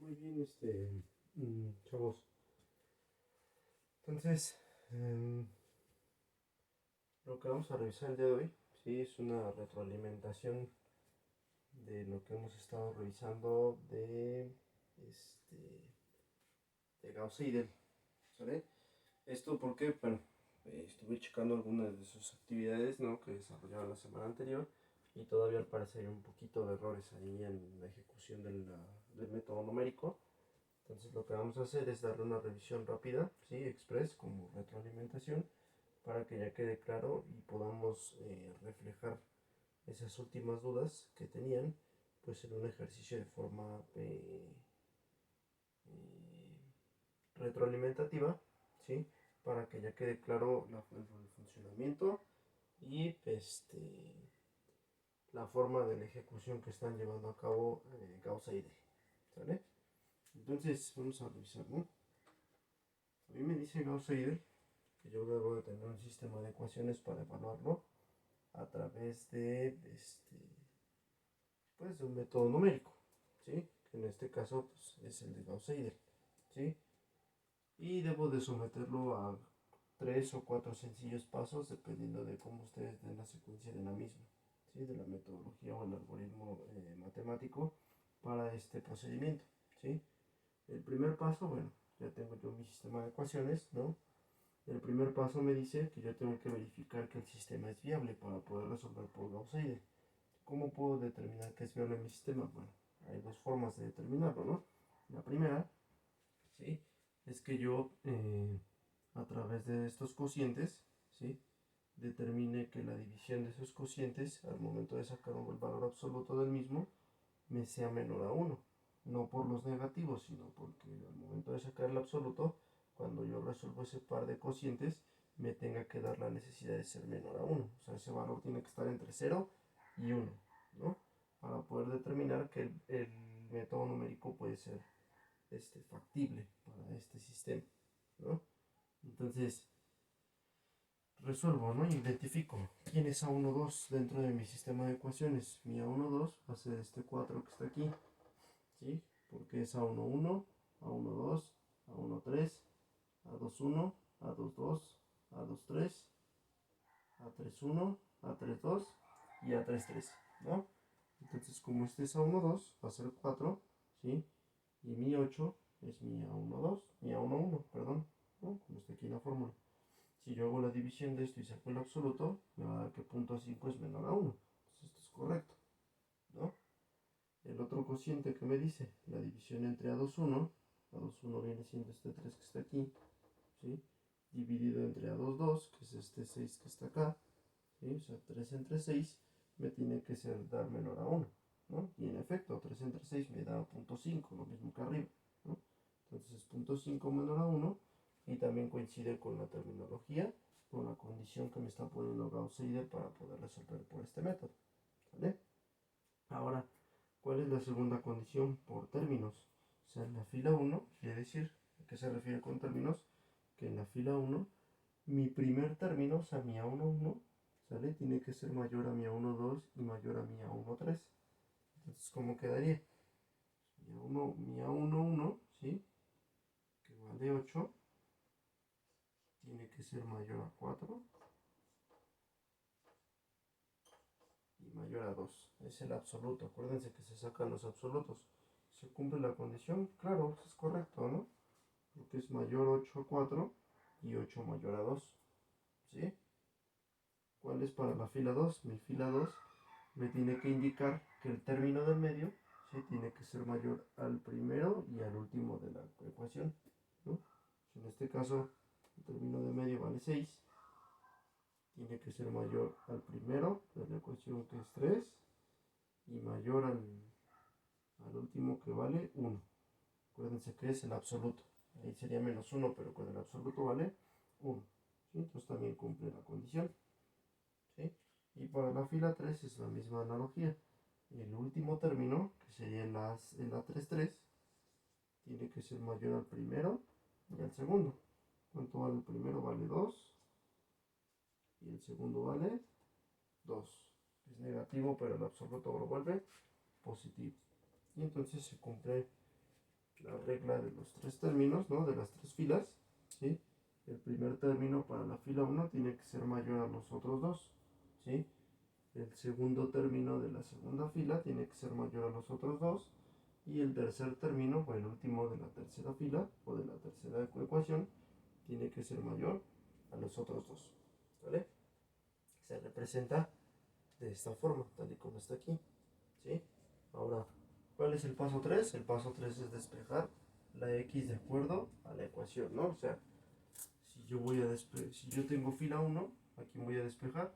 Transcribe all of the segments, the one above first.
Muy bien, chavos. Entonces, lo que vamos a revisar el día de hoy, sí, es una retroalimentación de lo que hemos estado revisando de Gauss-Seidel, ¿sale? Esto porque, bueno, estuve checando algunas de sus actividades, ¿no? Que desarrollaron la semana anterior y todavía al parecer hay un poquito de errores ahí en la ejecución del método numérico. Entonces lo que vamos a hacer es darle una revisión rápida, ¿sí? Express como retroalimentación, para que ya quede claro y podamos reflejar esas últimas dudas que tenían pues en un ejercicio de forma retroalimentativa, ¿sí? Para que ya quede claro el funcionamiento y la forma de la ejecución que están llevando a cabo Gauss-Seidel, ¿sale? Entonces vamos a revisar, ¿no? A mí me dice Gauss-Seidel que yo debo de tener un sistema de ecuaciones para evaluarlo a través pues, de un método numérico, ¿sí? Que en este caso pues, es el de Gauss-Seidel, ¿sí? Y debo de someterlo a 3 o 4 sencillos pasos dependiendo de cómo ustedes den la secuencia de la misma, ¿sí? De la metodología o el algoritmo matemático para este procedimiento, ¿sí? El primer paso, bueno, ya tengo yo mi sistema de ecuaciones, ¿no? El primer paso me dice que yo tengo que verificar que el sistema es viable para poder resolver por Gauss-Seidel. ¿Cómo puedo determinar que es viable mi sistema? Bueno, hay dos formas de determinarlo, ¿no? La primera, ¿sí? Es que yo, a través de estos cocientes, ¿sí? Determine que la división de esos cocientes, al momento de sacar el valor absoluto del mismo, me sea menor a uno. No por los negativos, sino porque al momento de sacar el absoluto, cuando yo resuelvo ese par de cocientes, me tenga que dar la necesidad de ser menor a uno. O sea, ese valor tiene que estar entre 0 y 1, ¿no? Para poder determinar que el método numérico puede ser factible para este sistema, ¿no? Entonces, resuelvo, ¿no? Identifico quién es A12 dentro de mi sistema de ecuaciones. Mi A12 va a ser este 4 que está aquí, ¿sí? Porque es A11, A12, A13, A21, A22, A23, A31, A32 y A33, ¿no? Entonces, como este es A12, va a ser 4, ¿sí? Y mi 8 es mi A12, mi A11, perdón, ¿no? Como está aquí en la fórmula. Si yo hago la división de esto y saco el absoluto, me va a dar que punto 5 es menor a 1. Entonces esto es correcto, ¿no? El otro cociente que me dice la división entre A21, A21 viene siendo este 3 que está aquí, ¿sí? Dividido entre A22, que es este 6 que está acá, ¿sí? O sea, 3 entre 6 me tiene que ser dar menor a 1, ¿no? Y en efecto, 3 entre 6 me da punto 5, lo mismo que arriba, ¿no? Entonces es punto 5 menor a 1 y también coincide con la terminología, con la condición que me está poniendo Gauss-Seidel para poder resolver por este método, ¿vale? Ahora, ¿cuál es la segunda condición? Por términos. O sea, en la fila 1, quiere decir, ¿a qué se refiere con términos? Que en la fila 1, mi primer término, o sea, mi A11, ¿sale? Tiene que ser mayor a mi A12 y mayor a mi A13. Entonces, ¿cómo quedaría? Mi A11, ¿sí? Que vale 8, tiene que ser mayor a 4 y mayor a 2. Es el absoluto. Acuérdense que se sacan los absolutos. ¿Se cumple la condición? Claro, es correcto, ¿no? Porque es mayor 8 a 4 y 8 mayor a 2, ¿sí? ¿Cuál es para la fila 2? Mi fila 2 me tiene que indicar que el término del medio, ¿sí? Tiene que ser mayor al primero y al último de la ecuación, ¿no? En este caso, el término de medio vale 6, tiene que ser mayor al primero de la ecuación, que es 3, y mayor al último, que vale 1. Acuérdense que es el absoluto. Ahí sería menos 1, pero con el absoluto vale 1. ¿Sí? Entonces también cumple la condición, ¿sí? Y para la fila 3 es la misma analogía. El último término, que sería el A33, tiene que ser mayor al primero y al segundo. ¿Cuánto vale el primero? Vale 2 y el segundo vale 2. Es negativo, pero el absoluto lo vuelve positivo. Y entonces se cumple la regla de los tres términos, ¿no? De las tres filas, ¿sí? El primer término para la fila 1 tiene que ser mayor a los otros dos, ¿sí? El segundo término de la segunda fila tiene que ser mayor a los otros dos. Y el tercer término, o el último de la tercera fila, o de la tercera ecuación, tiene que ser mayor a los otros dos, ¿vale? Se representa de esta forma, tal y como está aquí, ¿sí? Ahora, ¿cuál es el paso 3? El paso 3 es despejar la x de acuerdo a la ecuación, ¿no? O sea, si yo tengo fila 1, aquí voy a despejar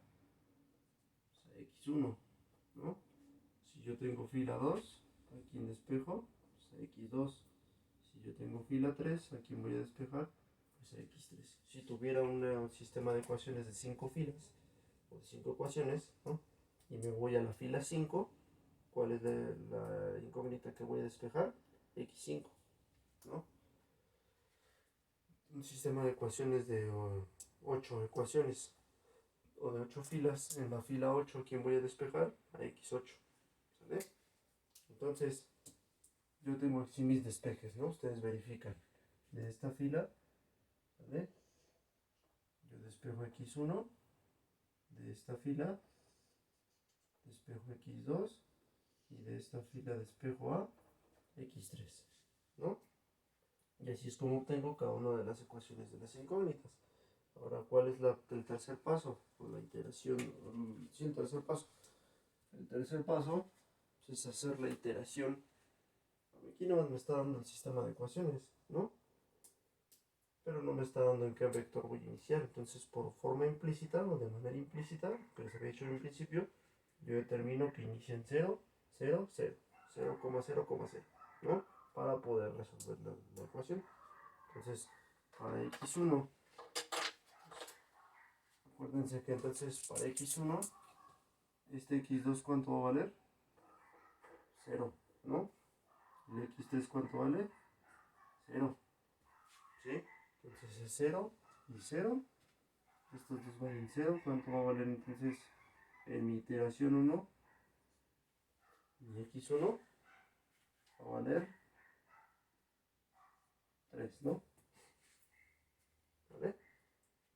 pues, a x1, ¿no? Si yo tengo fila 2, aquí despejo pues, a x2. Si yo tengo fila 3, aquí voy a despejar pues a x3. Si tuviera un sistema de ecuaciones de 5 filas o de 5 ecuaciones, ¿no? Y me voy a la fila 5, ¿cuál es la incógnita que voy a despejar? X5, ¿no? Un sistema de ecuaciones de 8 ecuaciones o de 8 filas. En la fila 8, ¿quién voy a despejar? A x8, ¿sale? Entonces, yo tengo aquí mis despejes, ¿no? Ustedes verifican. De esta fila, ¿vale? Yo despejo x1. De esta fila, despejo x2. Y de esta fila despejo a x3, ¿no? Y así es como obtengo cada una de las ecuaciones de las incógnitas. Ahora, ¿cuál es el tercer paso? Pues la iteración, sí, el tercer paso. El tercer paso pues, es hacer la iteración. Aquí no me está dando el sistema de ecuaciones, ¿no? Pero no me está dando en qué vector voy a iniciar. Entonces, por forma implícita o de manera implícita, que les había dicho en un principio, yo determino que inicia en 0, 0, 0, 0,0,0, ¿no? Para poder resolver la ecuación. Entonces, para x1, acuérdense que entonces para x1, este x2, ¿cuánto va a valer? 0, ¿no? ¿Y x3 cuánto vale? 0, ¿sí? Entonces es 0 y 0. Estos dos valen 0. ¿Cuánto va a valer entonces en mi iteración 1? Mi x1 va a valer 3, ¿no? ¿Vale?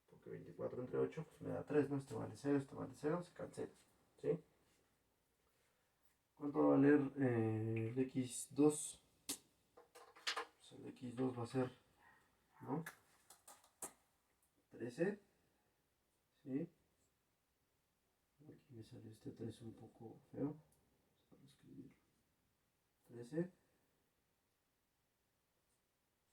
Porque 24 entre 8 pues me da 3, ¿no? Este vale 0, este vale 0, se cancela, ¿sí? ¿Cuánto va a valer el x2? Pues el x2 va a ser, ¿no? 13, ¿sí? Aquí me salió este 3 un poco feo. Vamos a escribirlo. 13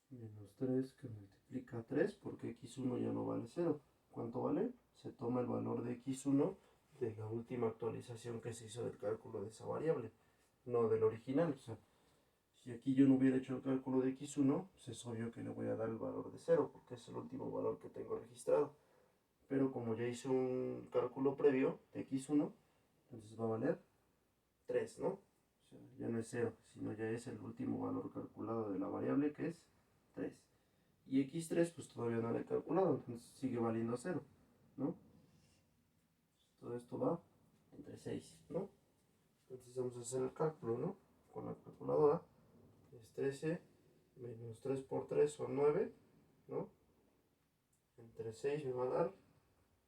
menos 3 que multiplica 3 porque x1 ya no vale 0. ¿Cuánto vale? Se toma el valor de x1 de la última actualización que se hizo del cálculo de esa variable, no del original. O sea, si aquí yo no hubiera hecho el cálculo de x1, pues es obvio que le voy a dar el valor de 0 porque es el último valor que tengo registrado. Pero como ya hice un cálculo previo de x1, entonces va a valer 3, ¿no? O sea, ya no es 0, sino ya es el último valor calculado de la variable que es 3. Y x3 pues todavía no lo he calculado, entonces sigue valiendo 0, ¿no? Todo esto va entre 6, ¿no? Entonces vamos a hacer el cálculo, ¿no? Con la calculadora. Es 13 menos 3 por 3 son 9, ¿no? Entre 6 me va a dar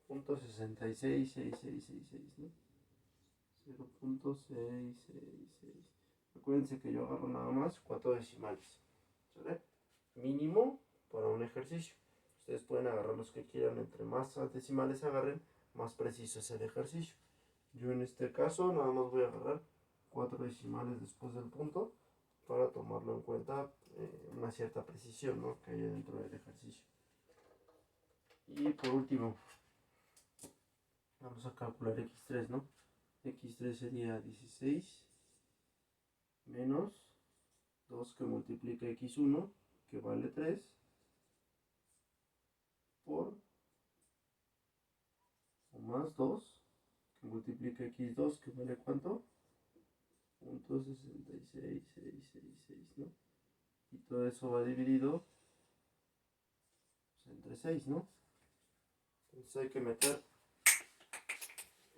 .66666, ¿no? 0.666. Acuérdense que yo agarro nada más 4 decimales, ¿sale? Mínimo para un ejercicio. Ustedes pueden agarrar los que quieran, entre más decimales agarren, más preciso es el ejercicio. Yo en este caso nada más voy a agarrar 4 decimales después del punto para tomarlo en cuenta una cierta precisión, ¿no? Que haya dentro del ejercicio. Y por último, vamos a calcular x3, ¿no? x3 sería 16 menos 2 que multiplica x1, que vale 3, por o más 2 que multiplica x2, que vale ¿cuánto? .66666, ¿no? Y todo eso va dividido pues, entre 6, ¿no? Entonces hay que meter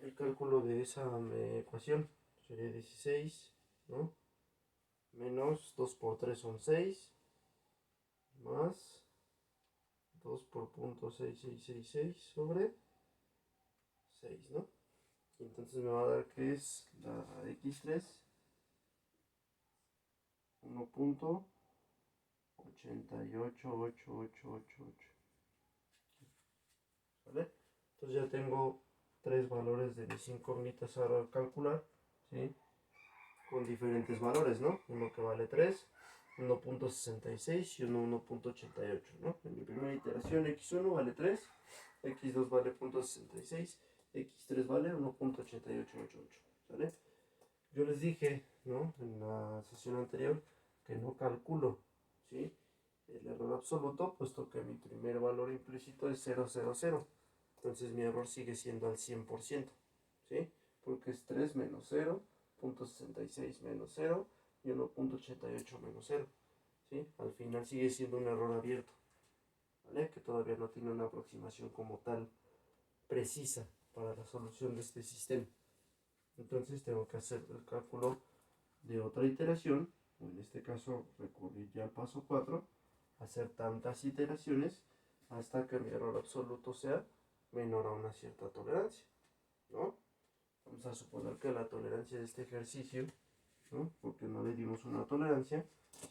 el cálculo de esa ecuación. Sería 16, ¿no? menos 2 por 3 son 6, más 2 por punto 6666 sobre 6, ¿no? Y entonces me va a dar que es la x3 1.88888. ¿Vale? Entonces ya tengo tres valores de mis incógnitas ahora calcular, ¿sí? Con diferentes valores, ¿no? Uno que vale 3, 1.66 y uno 1.88, ¿no? En mi primera iteración x1 vale 3, x2 vale 0.66, x3 vale 1.8888, ¿vale? Yo les dije, ¿no? En la sesión anterior que no calculo, ¿sí? El error absoluto, puesto que mi primer valor implícito es 000. Entonces mi error sigue siendo al 100%, ¿sí? Porque es 3 menos 0, 0.66 menos 0 y 1.88 menos 0, ¿sí? Al final sigue siendo un error abierto, ¿vale? Que todavía no tiene una aproximación como tal precisa para la solución de este sistema. Entonces tengo que hacer el cálculo de otra iteración, o en este caso recurrir ya al paso 4, hacer tantas iteraciones hasta que mi error absoluto sea menor a una cierta tolerancia, ¿no? Vamos a suponer que la tolerancia de este ejercicio, ¿no? Porque no le dimos una tolerancia,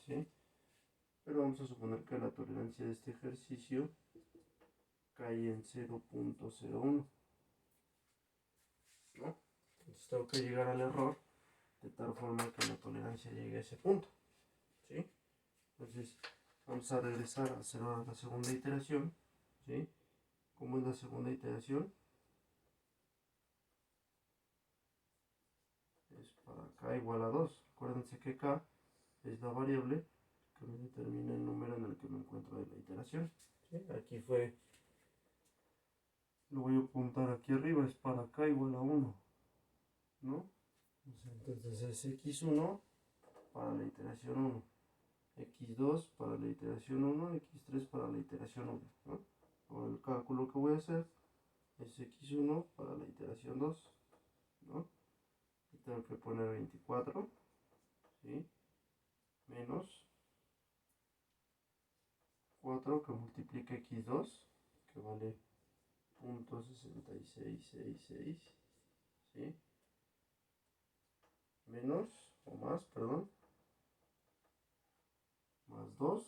¿sí? Pero vamos a suponer que la tolerancia de este ejercicio cae en 0.01, ¿no? Entonces tengo que llegar al error de tal forma que la tolerancia llegue a ese punto, ¿sí? Entonces vamos a regresar a hacer ahora la segunda iteración, ¿sí? ¿Cómo es la segunda iteración? Es para k igual a 2. Acuérdense que k es la variable que me determina el número en el que me encuentro de la iteración, ¿sí? Aquí fue, lo voy a apuntar aquí arriba, es para k igual a 1, ¿no? Entonces es x1 para la iteración 1, x2 para la iteración 1, x3 para la iteración 1, ¿no? Ahora el cálculo que voy a hacer es x1 para la iteración 2, ¿no? Y tengo que poner 24, ¿sí? Menos 4 que multiplica x2, que vale 0.6666, ¿sí? Menos, o más, perdón, más 2,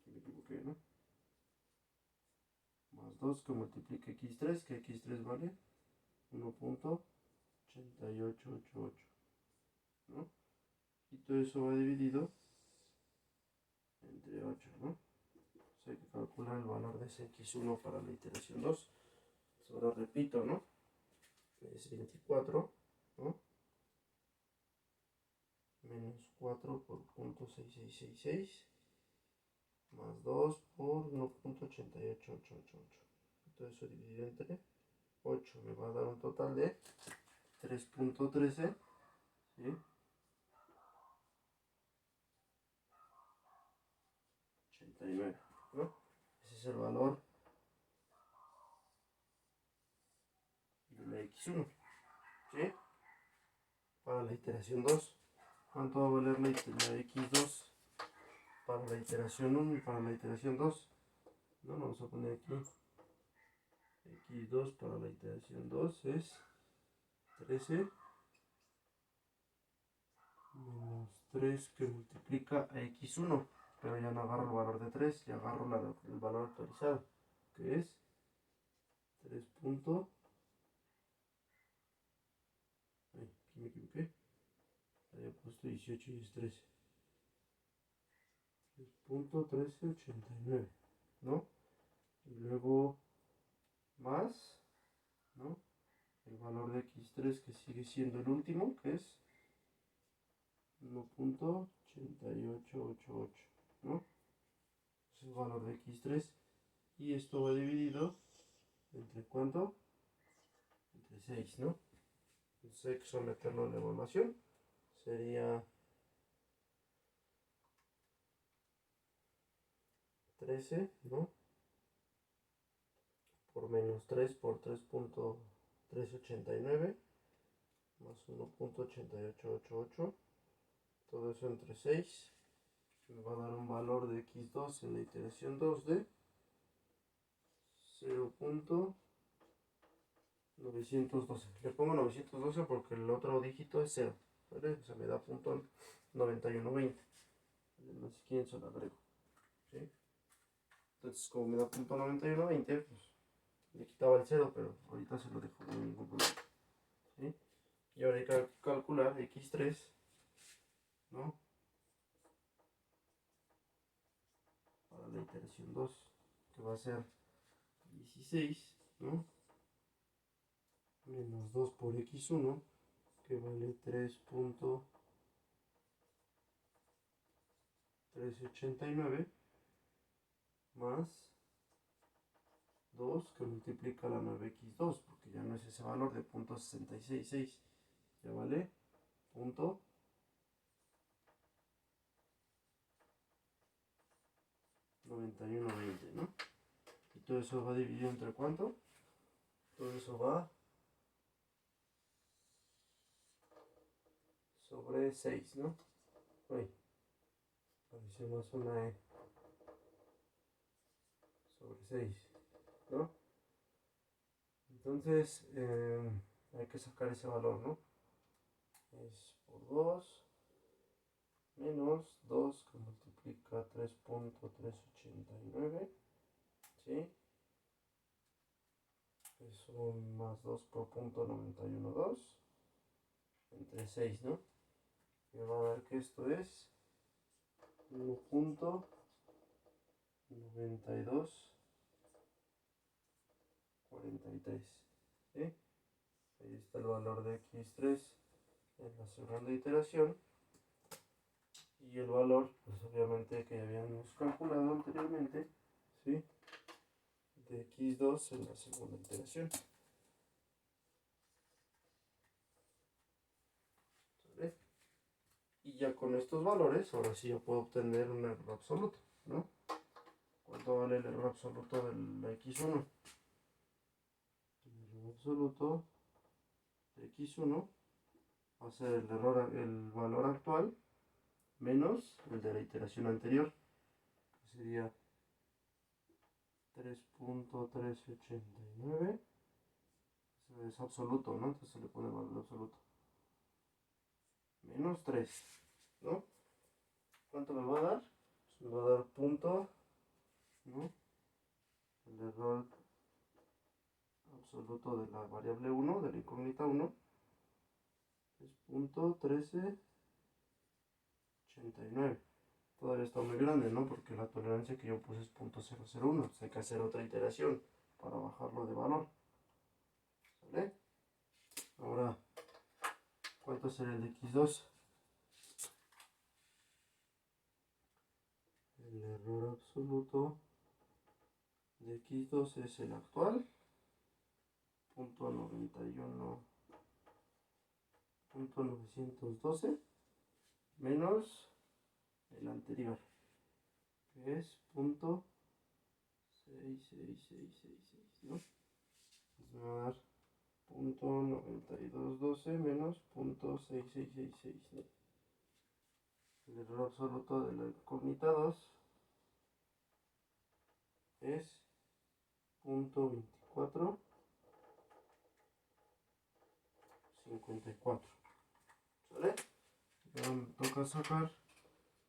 me equivoqué, ¿no? Más 2 que multiplica x3, que x3 vale 1.8888, ¿no? Y todo eso va dividido entre 8, ¿no? Entonces hay que calcular el valor de ese x1 para la iteración 2. Ahora repito, ¿no? Es 24, ¿no? Menos 4 por 0.6666 más 2 por 1.88888. Todo eso dividido entre 8 me va a dar un total de 3.13, ¿sí? 89, ¿no? Ese es el valor de la x1, ¿sí? Para la iteración 2. ¿Cuánto va a valer la x2 para la iteración 1 y para la iteración 2? No, vamos a poner aquí x2 para la iteración 2 es 13 menos 3 que multiplica a x1, pero ya no agarro el valor de 3, ya agarro el valor actualizado, que es 3. Aquí me equivoqué, había puesto 18 y es 13. 3.1389, ¿no? Y luego más, ¿no? El valor de x3 que sigue siendo el último, que es 1.8888, ¿no? Es el valor de x3 y esto va dividido entre ¿cuánto? Entre 6, ¿no? Entonces hay que someterlo a la evaluación. Sería 13, ¿no? Por menos 3 por 3.389 más 1.8888, todo eso entre 6, me va a dar un valor de x2 en la iteración 2 de 0.912. Le pongo 912 porque el otro dígito es 0, ¿vale? O sea, me da punto 9120. No sé quién se lo agrego, ¿sí? Entonces, como me da punto 9120, pues le quitaba el 0, pero ahorita se lo dejo, no hay ningún problema, ¿sí? Y ahora hay que calcular x3, ¿no? Para la iteración 2, que va a ser 16, ¿no? Menos 2 por x1, que vale 3.389, más 2 que multiplica la 9x2, porque ya no es ese valor de 0.666, ya vale punto 9120, ¿no? Y todo eso va dividido entre ¿cuánto? Todo eso va sobre 6, ¿no? Uy, pareció más una E. Sobre 6, ¿no? Entonces, hay que sacar ese valor, ¿no? Es por 2 menos 2 que multiplica 3.389, ¿sí? Es un más 2 por punto 91.2 entre 6, ¿no? Me va a dar que esto es 1.9243, ¿sí? Ahí está el valor de x3 en la segunda iteración. Y el valor, pues obviamente que ya habíamos calculado anteriormente, ¿sí? De x2 en la segunda iteración. ¿Sale? Y ya con estos valores, ahora sí yo puedo obtener un error absoluto, ¿no? ¿Cuánto vale el error absoluto del x1? El error absoluto de x1 va a ser el valor actual menos el de la iteración anterior, que sería 3.389. Eso es absoluto, ¿no? Entonces se le pone el valor absoluto. Menos 3, ¿no? ¿Cuánto me va a dar? Pues me va a dar punto, ¿no? El error absoluto de la variable 1, de la incógnita 1, es punto 1389. Todavía está muy grande, ¿no? Porque la tolerancia que yo puse es punto 001. Entonces hay que hacer otra iteración para bajarlo de valor. ¿Sale? Ahora, ¿cuánto será el de x2? El error absoluto de x2 es el actual, punto 91.912, menos el anterior, que es punto 66666, ¿no? Entonces me va a dar punto 9212 menos punto 6666, ¿no? El error absoluto de la incógnita 2 es punto 2454, ¿sale? Ahora me toca sacar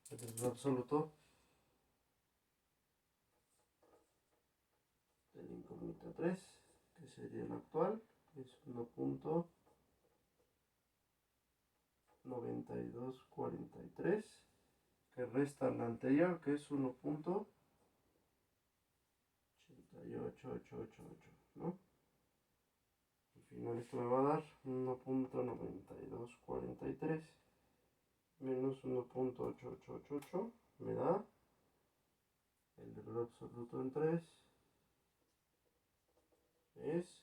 el error absoluto de la incógnita 3, que sería el actual, que es 1.9243, que resta la anterior, que es 1.88888, ¿no? Al final esto me va a dar 1.9243 menos 1.8888, me da el error absoluto en 3 es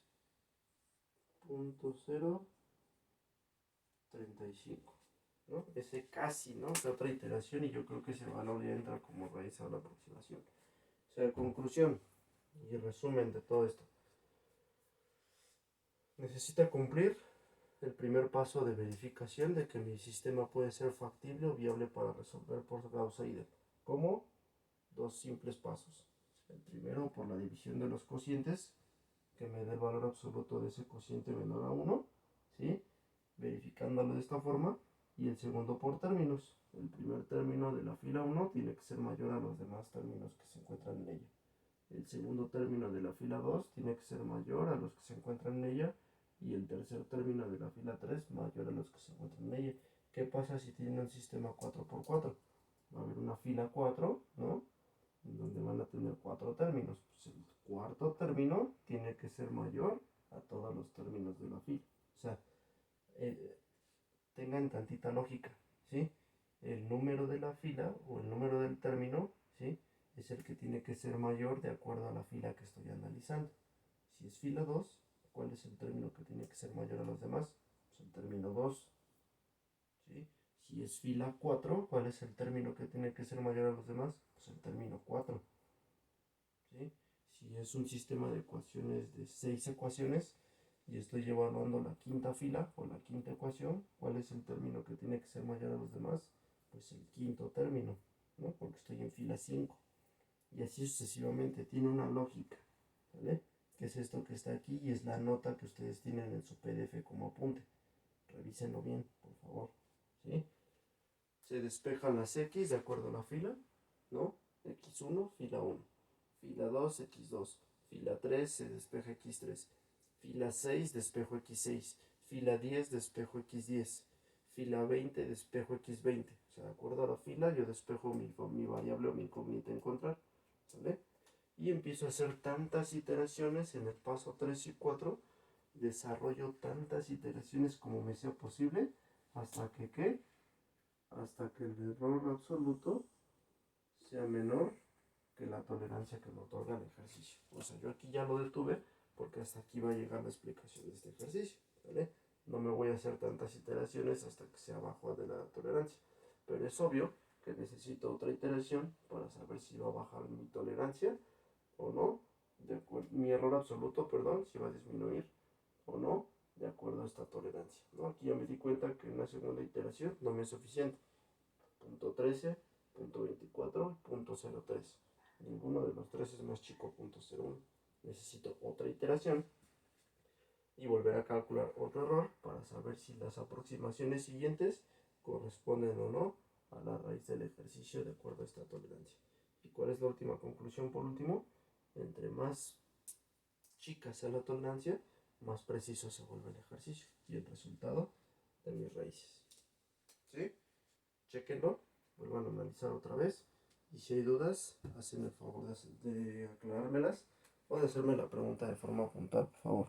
0.035, ¿no? Ese casi, ¿no? Es otra iteración y yo creo que ese valor ya entra como raíz a la aproximación. O sea, conclusión y resumen de todo esto. Necesita cumplir el primer paso de verificación de que mi sistema puede ser factible o viable para resolver por Gauss-Seidel. ¿Cómo? Dos simples pasos. El primero por la división de los cocientes, que me dé el valor absoluto de ese cociente menor a 1, ¿sí? Verificándolo de esta forma. Y el segundo por términos. El primer término de la fila 1 tiene que ser mayor a los demás términos que se encuentran en ella. El segundo término de la fila 2 tiene que ser mayor a los que se encuentran en ella. Y el tercer término de la fila 3 mayor a los que se encuentran en ella. ¿Qué pasa si tiene un sistema 4x4? Va a haber una fila 4, ¿no? En donde van a tener 4 términos. Pues el cuarto término tiene que ser mayor a todos los términos de la fila. O sea, tengan tantita lógica, ¿sí? El número de la fila o el número del término, ¿sí? Es el que tiene que ser mayor de acuerdo a la fila que estoy analizando. Si es fila 2, ¿cuál es el término que tiene que ser mayor a los demás? Pues el término 2, ¿sí? Si es fila 4, ¿cuál es el término que tiene que ser mayor a los demás? Pues el término 4, ¿sí? Si es un sistema de ecuaciones de 6 ecuaciones y estoy evaluando la quinta fila o la quinta ecuación, ¿cuál es el término que tiene que ser mayor a los demás? Pues el quinto término, ¿no? Porque estoy en fila 5. Y así sucesivamente, tiene una lógica, ¿vale? Que es esto que está aquí y es la nota que ustedes tienen en su PDF como apunte. Revísenlo bien, por favor, ¿sí? Se despejan las X de acuerdo a la fila, ¿no? X1, fila 1. Fila 2, X2. Fila 3, se despeja X3. Fila 6, despejo X6. Fila 10, despejo X10. Fila 20, despejo X20. O sea, de acuerdo a la fila, yo despejo mi variable o mi incógnita encontrar, ¿vale? Y empiezo a hacer tantas iteraciones en el paso 3 y 4. Desarrollo tantas iteraciones como me sea posible hasta que, ¿qué? Hasta que el error absoluto sea menor que la tolerancia que me otorga el ejercicio. O sea, yo aquí ya lo detuve porque hasta aquí va a llegar la explicación de este ejercicio, ¿vale? No me voy a hacer tantas iteraciones hasta que sea bajo de la tolerancia. Pero es obvio que necesito otra iteración para saber si va a bajar mi tolerancia o no, mi error absoluto, perdón, si va a disminuir o no, de acuerdo a esta tolerancia, ¿no? Aquí ya me di cuenta que una segunda iteración no me es suficiente. Punto 13, punto 24, punto 03. Ninguno de los tres es más chico, punto 01. Necesito otra iteración y volver a calcular otro error para saber si las aproximaciones siguientes corresponden o no a la raíz del ejercicio de acuerdo a esta tolerancia. ¿Y cuál es la última conclusión por último? Entre más chica sea la tolerancia, más preciso se vuelve el ejercicio y el resultado de mis raíces. ¿Sí? Chequenlo, vuelvan a analizar otra vez. Y si hay dudas, hacen el favor de aclarármelas o de hacerme la pregunta de forma puntual, por favor.